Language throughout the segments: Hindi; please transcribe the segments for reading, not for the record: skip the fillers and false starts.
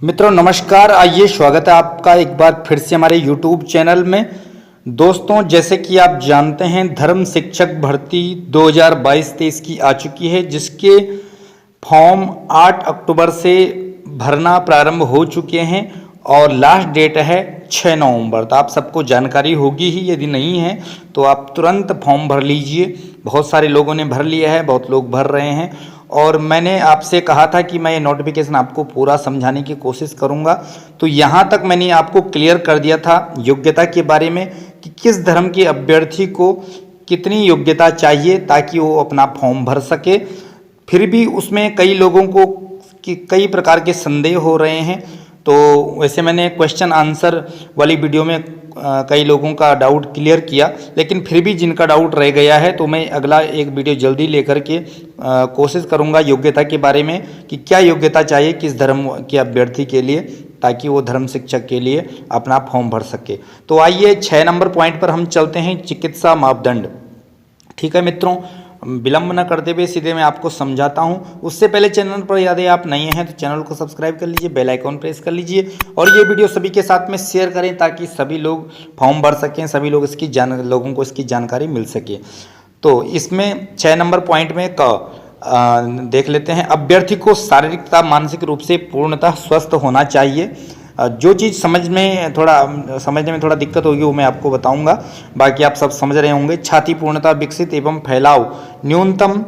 मित्रों नमस्कार। आइए स्वागत है आपका एक बार फिर से हमारे YouTube चैनल में। दोस्तों जैसे कि आप जानते हैं धर्म शिक्षक भर्ती 2022-23 की आ चुकी है, जिसके फॉर्म 8 अक्टूबर से भरना प्रारंभ हो चुके हैं और लास्ट डेट है 6 नवंबर। तो आप सबको जानकारी होगी ही, यदि नहीं है तो आप तुरंत फॉर्म भर लीजिए। बहुत सारे लोगों ने भर लिया है, बहुत लोग भर रहे हैं और मैंने आपसे कहा था कि मैं ये नोटिफिकेशन आपको पूरा समझाने की कोशिश करूंगा। तो यहाँ तक मैंने आपको क्लियर कर दिया था योग्यता के बारे में कि किस धर्म के अभ्यर्थी को कितनी योग्यता चाहिए ताकि वो अपना फॉर्म भर सके। फिर भी उसमें कई लोगों को कई प्रकार के संदेह हो रहे हैं, तो वैसे मैंने क्वेश्चन आंसर वाली वीडियो में कई लोगों का डाउट क्लियर किया, लेकिन फिर भी जिनका डाउट रह गया है तो मैं अगला एक वीडियो जल्दी लेकर के कोशिश करूंगा योग्यता के बारे में कि क्या योग्यता चाहिए किस धर्म के अभ्यर्थी के लिए, ताकि वो धर्म शिक्षक के लिए अपना फॉर्म भर सके। तो आइए 6 नंबर पॉइंट पर हम चलते हैं, चिकित्सा मापदंड। ठीक है मित्रों, विलंब न करते हुए सीधे मैं आपको समझाता हूं। उससे पहले चैनल पर यदि आप नए हैं तो चैनल को सब्सक्राइब कर लीजिए, बेल आइकॉन प्रेस कर लीजिए और ये वीडियो सभी के साथ में शेयर करें ताकि सभी लोग फॉर्म भर सकें, सभी लोग लोगों को इसकी जानकारी मिल सके। तो इसमें 6 नंबर पॉइंट में देख लेते हैं। अभ्यर्थी को शारीरिक तथा मानसिक रूप से पूर्णतः स्वस्थ होना चाहिए। जो चीज़ समझने में थोड़ा दिक्कत होगी वो मैं आपको बताऊंगा, बाकी आप सब समझ रहे होंगे। छाती पूर्णतः विकसित एवं फैलाव न्यूनतम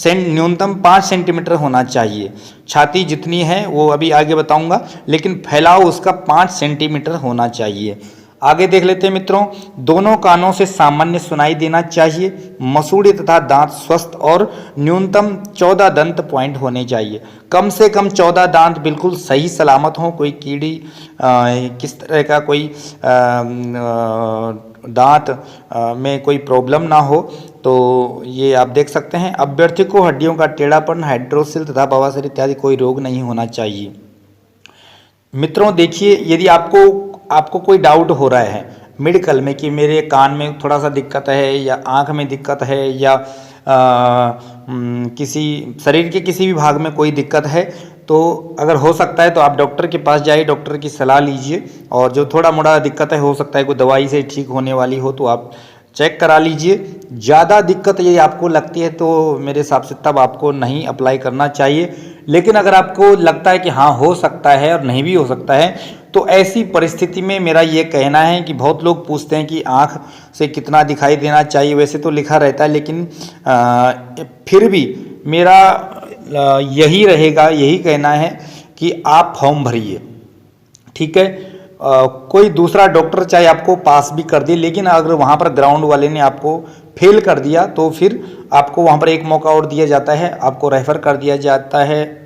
न्यूनतम 5 सेंटीमीटर होना चाहिए। छाती जितनी है वो अभी आगे बताऊंगा, लेकिन फैलाव उसका 5 सेंटीमीटर होना चाहिए। आगे देख लेते हैं मित्रों। दोनों कानों से सामान्य सुनाई देना चाहिए। मसूड़े तथा दांत स्वस्थ और न्यूनतम 14 दंत पॉइंट होने चाहिए। कम से कम 14 दांत बिल्कुल सही सलामत हों, कोई कीड़ी किस तरह का कोई दांत में कोई प्रॉब्लम ना हो। तो ये आप देख सकते हैं। अभ्यर्थी को हड्डियों का टेढ़ापन, हाइड्रोसिल तथा बवासीर इत्यादि कोई रोग नहीं होना चाहिए। मित्रों देखिए, यदि आपको कोई डाउट हो रहा है मेडिकल में कि मेरे कान में थोड़ा सा दिक्कत है या आँख में दिक्कत है या किसी शरीर के किसी भी भाग में कोई दिक्कत है, तो अगर हो सकता है तो आप डॉक्टर के पास जाइए, डॉक्टर की सलाह लीजिए और जो थोड़ा मोड़ा दिक्कत है, हो सकता है कोई दवाई से ठीक होने वाली हो तो आप चेक करा लीजिए। ज़्यादा दिक्कत ये आपको लगती है तो मेरे हिसाब से तब आपको नहीं अप्लाई करना चाहिए। लेकिन अगर आपको लगता है कि हाँ हो सकता है और नहीं भी हो सकता है, तो ऐसी परिस्थिति में मेरा ये कहना है कि बहुत लोग पूछते हैं कि आँख से कितना दिखाई देना चाहिए, वैसे तो लिखा रहता है, लेकिन फिर भी मेरा यही रहेगा, यही कहना है कि आप फॉर्म भरिए। ठीक है। कोई दूसरा डॉक्टर चाहे आपको पास भी कर दे, लेकिन अगर वहाँ पर ग्राउंड वाले ने आपको फेल कर दिया तो फिर आपको वहाँ पर एक मौका और दिया जाता है, आपको रेफ़र कर दिया जाता है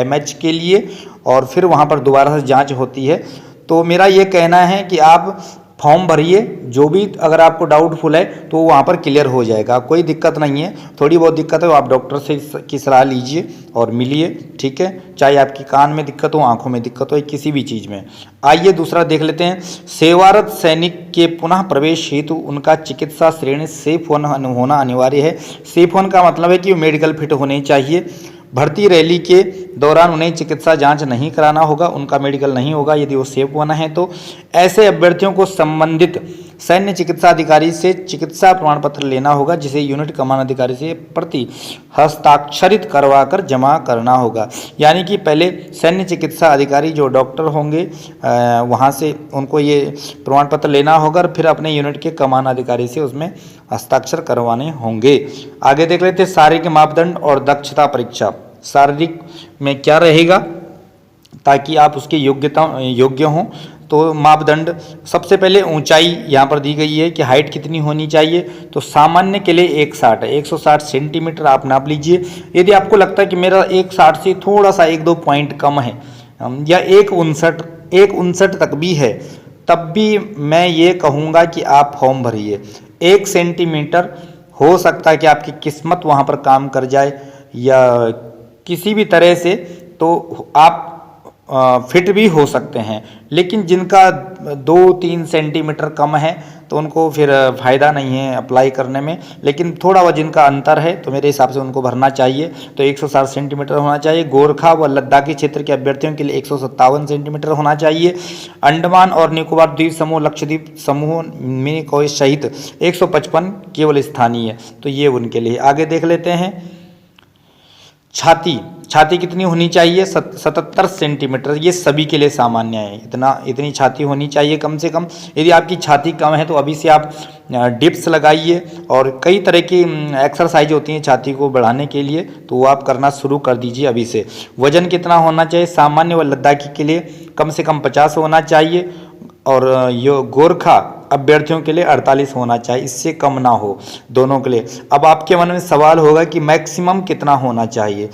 MH के लिए और फिर वहाँ पर दोबारा से जांच होती है। तो मेरा ये कहना है कि आप फॉर्म भरिए, जो भी अगर आपको डाउटफुल है तो वहाँ पर क्लियर हो जाएगा, कोई दिक्कत नहीं है। थोड़ी बहुत दिक्कत है आप डॉक्टर से की सलाह लीजिए और मिलिए। ठीक है, चाहे आपकी कान में दिक्कत हो, आंखों में दिक्कत हो, किसी भी चीज़ में। आइए दूसरा देख लेते हैं। सेवारत सैनिक के पुनः प्रवेश हेतु उनका चिकित्सा श्रेणी सेफ होना अनिवार्य है। सेफ होने का मतलब है कि वो मेडिकल फिट होने चाहिए। भर्ती रैली के दौरान उन्हें चिकित्सा जांच नहीं कराना होगा, उनका मेडिकल नहीं होगा यदि वो सेफ होना है तो। ऐसे अभ्यर्थियों को संबंधित सैन्य चिकित्सा अधिकारी से चिकित्सा प्रमाण पत्र लेना होगा, जिसे यूनिट कमान अधिकारी से प्रति हस्ताक्षरित करवाकर जमा करना होगा। यानी कि पहले सैन्य चिकित्सा अधिकारी जो डॉक्टर होंगे वहाँ से उनको ये प्रमाण पत्र लेना होगा और फिर अपने यूनिट के कमान अधिकारी से उसमें हस्ताक्षर करवाने होंगे। आगे देख लेते हैं शारीरिक मापदंड और दक्षता परीक्षा। शारीरिक में क्या रहेगा ताकि आप उसके योग्य हों, तो मापदंड सबसे पहले ऊंचाई यहाँ पर दी गई है कि हाइट कितनी होनी चाहिए। तो सामान्य के लिए 160 है, 160 सेंटीमीटर आप नाप लीजिए। यदि आपको लगता है कि मेरा 160 से थोड़ा सा 1-2 पॉइंट कम है या 159 तक भी है, तब भी मैं ये कहूँगा कि आप फॉर्म भरिए। 1 सेंटीमीटर हो सकता है कि आपकी किस्मत वहाँ पर काम कर जाए या किसी भी तरह से, तो आप फिट भी हो सकते हैं। लेकिन जिनका 2-3 सेंटीमीटर कम है तो उनको फिर फ़ायदा नहीं है अप्लाई करने में। लेकिन थोड़ा वजन का अंतर है तो मेरे हिसाब से उनको भरना चाहिए। तो 160 सेंटीमीटर होना चाहिए। गोरखा व लद्दाखी क्षेत्र के अभ्यर्थियों के लिए 157 सेंटीमीटर होना चाहिए। अंडमान और निकोबार द्वीप समूह, लक्षद्वीप समूह, मिनी कोई सहित 155 केवल स्थानीय। तो ये उनके लिए। आगे देख लेते हैं। छाती कितनी होनी चाहिए? 77 सेंटीमीटर। ये सभी के लिए सामान्य है। इतनी छाती होनी चाहिए कम से कम। यदि आपकी छाती कम है तो अभी से आप डिप्स लगाइए और कई तरह की एक्सरसाइज होती हैं छाती को बढ़ाने के लिए, तो वो आप करना शुरू कर दीजिए अभी से। वजन कितना होना चाहिए? सामान्य व लद्दाखी के लिए कम से कम 50 होना चाहिए और ये गोरखा अभ्यर्थियों के लिए 48 होना चाहिए, इससे कम ना हो दोनों के लिए। अब आपके मन में सवाल होगा कि मैक्सिमम कितना होना चाहिए?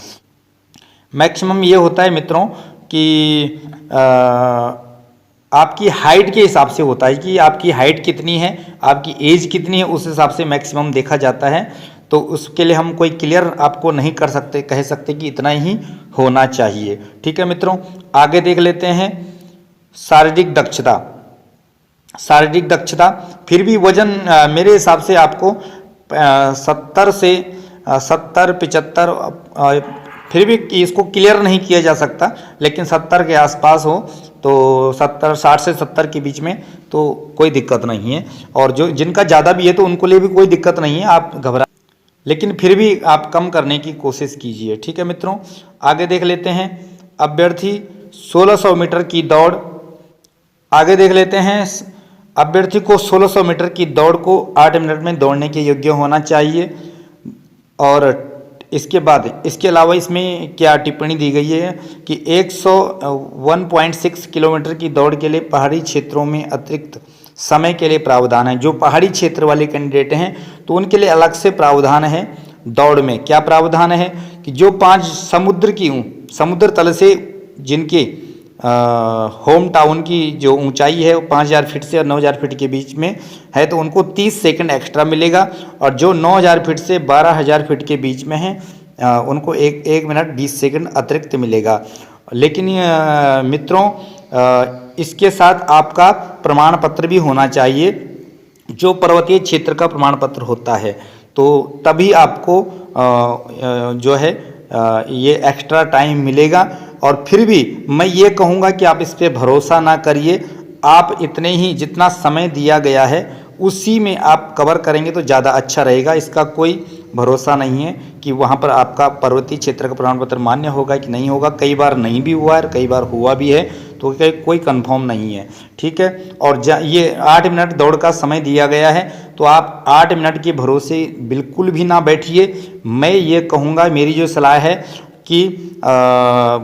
मैक्सिमम ये होता है मित्रों कि आपकी हाइट के हिसाब से होता है कि आपकी हाइट कितनी है, आपकी एज कितनी है, उस हिसाब से मैक्सिमम देखा जाता है। तो उसके लिए हम कोई क्लियर आपको नहीं कर सकते, कह सकते कि इतना ही होना चाहिए। ठीक है मित्रों, आगे देख लेते हैं। शारीरिक दक्षता फिर भी वजन मेरे हिसाब से आपको 70 से 75 फिर भी इसको क्लियर नहीं किया जा सकता, लेकिन 70 के आसपास हो तो 60 से 70 के बीच में तो कोई दिक्कत नहीं है। और जो जिनका ज़्यादा भी है तो उनको लिए भी कोई दिक्कत नहीं है, आप घबरा, लेकिन फिर भी आप कम करने की कोशिश कीजिए। ठीक है मित्रों, आगे देख लेते हैं। अभ्यर्थी 1600 मीटर की दौड़, आगे देख लेते हैं। अभ्यर्थी को 1600 मीटर की दौड़ को 8 मिनट में दौड़ने के योग्य होना चाहिए। और इसके बाद इसके अलावा इसमें क्या टिप्पणी दी गई है कि 101.6 किलोमीटर की दौड़ के लिए पहाड़ी क्षेत्रों में अतिरिक्त समय के लिए प्रावधान है। जो पहाड़ी क्षेत्र वाले कैंडिडेट हैं तो उनके लिए अलग से प्रावधान है। दौड़ में क्या प्रावधान है कि जो 5 समुद्र तल से जिनके होम टाउन की जो ऊंचाई है वो 5000 फीट से और 9000 फीट के बीच में है तो उनको 30 सेकंड एक्स्ट्रा मिलेगा। और जो 9000 फीट से 12000 फीट के बीच में है उनको 1 मिनट 20 सेकंड अतिरिक्त मिलेगा। लेकिन मित्रों इसके साथ आपका प्रमाण पत्र भी होना चाहिए, जो पर्वतीय क्षेत्र का प्रमाण पत्र होता है, तो तभी आपको जो है ये एक्स्ट्रा टाइम मिलेगा। और फिर भी मैं ये कहूँगा कि आप इस पर भरोसा ना करिए। आप इतने ही जितना समय दिया गया है उसी में आप कवर करेंगे तो ज़्यादा अच्छा रहेगा। इसका कोई भरोसा नहीं है कि वहाँ पर आपका पर्वतीय क्षेत्र का प्रमाण पत्र मान्य होगा कि नहीं होगा। कई बार नहीं भी हुआ है, कई बार हुआ भी है, तो कोई कंफर्म नहीं है। ठीक है, और ये 8 मिनट दौड़ का समय दिया गया है तो आप 8 मिनट के भरोसे बिल्कुल भी ना बैठिए। मैं ये कहूँगा, मेरी जो सलाह है कि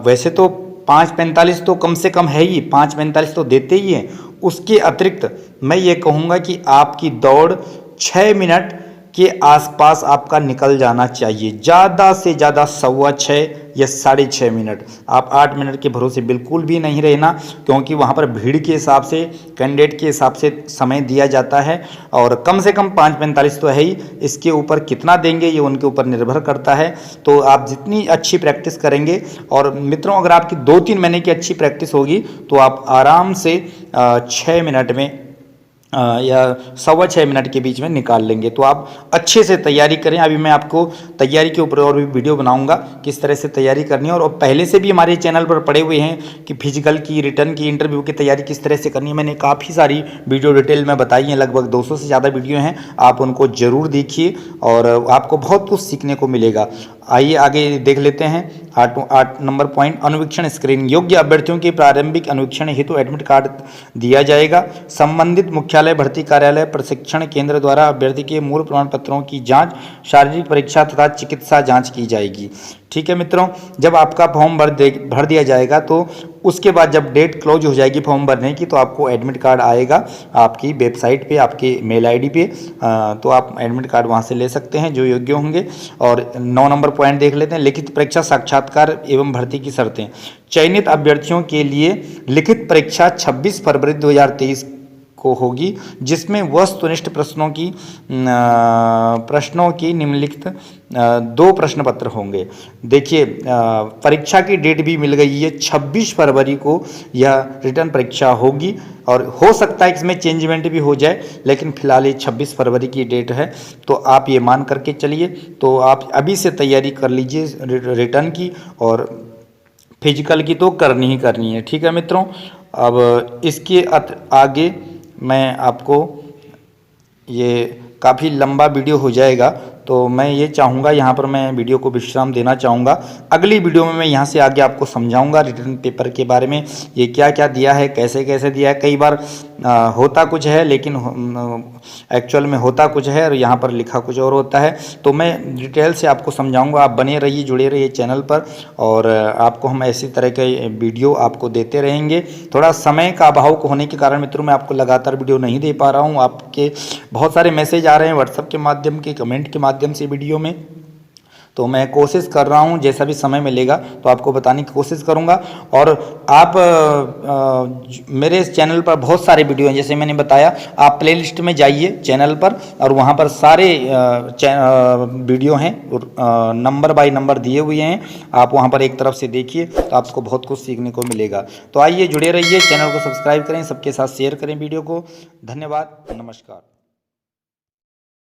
वैसे तो 5:45 तो कम से कम है ही, 5:45 तो देते ही हैं। उसके अतिरिक्त मैं ये कहूँगा कि आपकी दौड़ 6 मिनट के आसपास आपका निकल जाना चाहिए, ज़्यादा से ज़्यादा 6.25 या 6.5 मिनट। आप 8 मिनट के भरोसे बिल्कुल भी नहीं रहना, क्योंकि वहाँ पर भीड़ के हिसाब से, कैंडिडेट के हिसाब से समय दिया जाता है। और कम से कम 5:45 तो है ही, इसके ऊपर कितना देंगे ये उनके ऊपर निर्भर करता है। तो आप जितनी अच्छी प्रैक्टिस करेंगे, और मित्रों अगर आपकी 2-3 महीने की अच्छी प्रैक्टिस होगी तो आप आराम से 6 मिनट में या 6.25 मिनट के बीच में निकाल लेंगे। तो आप अच्छे से तैयारी करें। अभी मैं आपको तैयारी के ऊपर और भी वीडियो बनाऊंगा किस तरह से तैयारी करनी है। और पहले से भी हमारे चैनल पर पड़े हुए हैं कि फिजिकल की, रिटर्न की, इंटरव्यू की तैयारी किस तरह से करनी है। मैंने काफ़ी सारी वीडियो डिटेल में बताई हैं, लगभग 200 से ज़्यादा वीडियो हैं। आप उनको ज़रूर देखिए और आपको बहुत कुछ सीखने को मिलेगा। आइए आगे देख लेते हैं 8 नंबर पॉइंट, अनुवीक्षण स्क्रीनिंग। योग्य अभ्यर्थियों के प्रारंभिक अनुवीक्षण हेतु एडमिट कार्ड दिया जाएगा। संबंधित मुख्यालय, भर्ती कार्यालय, प्रशिक्षण केंद्र द्वारा अभ्यर्थी के मूल प्रमाण पत्रों की जांच, शारीरिक परीक्षा तथा चिकित्सा जांच की जाएगी। ठीक है मित्रों, जब आपका फॉर्म भर दिया जाएगा तो उसके बाद जब डेट क्लोज हो जाएगी फॉर्म भरने की तो आपको एडमिट कार्ड आएगा आपकी वेबसाइट पे, आपके मेल आईडी पे। तो आप एडमिट कार्ड वहाँ से ले सकते हैं जो योग्य होंगे। और 9 नंबर पॉइंट देख लेते हैं, लिखित परीक्षा, साक्षात्कार एवं भर्ती की शर्तें। चयनित अभ्यर्थियों के लिए लिखित परीक्षा 26 फरवरी 2023 को होगी, जिसमें वस्तुनिष्ठ प्रश्नों की निम्नलिखित 2 प्रश्न पत्र होंगे। देखिए परीक्षा की डेट भी मिल गई है, 26 फरवरी को यह रिटर्न परीक्षा होगी और हो सकता है इसमें चेंजमेंट भी हो जाए, लेकिन फिलहाल ये 26 फरवरी की डेट है, तो आप ये मान करके चलिए। तो आप अभी से तैयारी कर लीजिए रिटर्न की, और फिजिकल की तो करनी ही करनी है। ठीक है मित्रों, अब इसके आगे मैं आपको, ये काफ़ी लंबा वीडियो हो जाएगा, तो मैं ये चाहूँगा यहाँ पर मैं वीडियो को विश्राम देना चाहूँगा। अगली वीडियो में मैं यहाँ से आगे आपको समझाऊँगा रिटर्न पेपर के बारे में, ये क्या क्या दिया है, कैसे कैसे दिया है। कई बार होता कुछ है लेकिन एक्चुअल में होता कुछ है और यहाँ पर लिखा कुछ और होता है। तो मैं डिटेल से आपको समझाऊँगा, आप बने रहिए, जुड़े रहिए चैनल पर, और आपको हम ऐसी तरह के वीडियो आपको देते रहेंगे। थोड़ा समय का अभाव होने के कारण मित्रों मैं आपको लगातार वीडियो नहीं दे पा रहा हूँ। आपके बहुत सारे मैसेज आ रहे हैं व्हाट्सएप के माध्यम के, कमेंट के माध्यम से वीडियो में, तो मैं कोशिश कर रहा हूं जैसा भी समय मिलेगा तो आपको बताने की कोशिश करूंगा। और आप मेरे इस चैनल पर बहुत सारे वीडियो हैं, जैसे मैंने बताया, आप प्लेलिस्ट में जाइए चैनल पर और वहां पर सारे वीडियो हैं, नंबर बाय नंबर दिए हुए हैं, आप वहां पर एक तरफ से देखिए तो आपको बहुत कुछ सीखने को मिलेगा। तो आइए जुड़े रहिए, चैनल को सब्सक्राइब करें, सबके साथ शेयर करें वीडियो को। धन्यवाद, नमस्कार।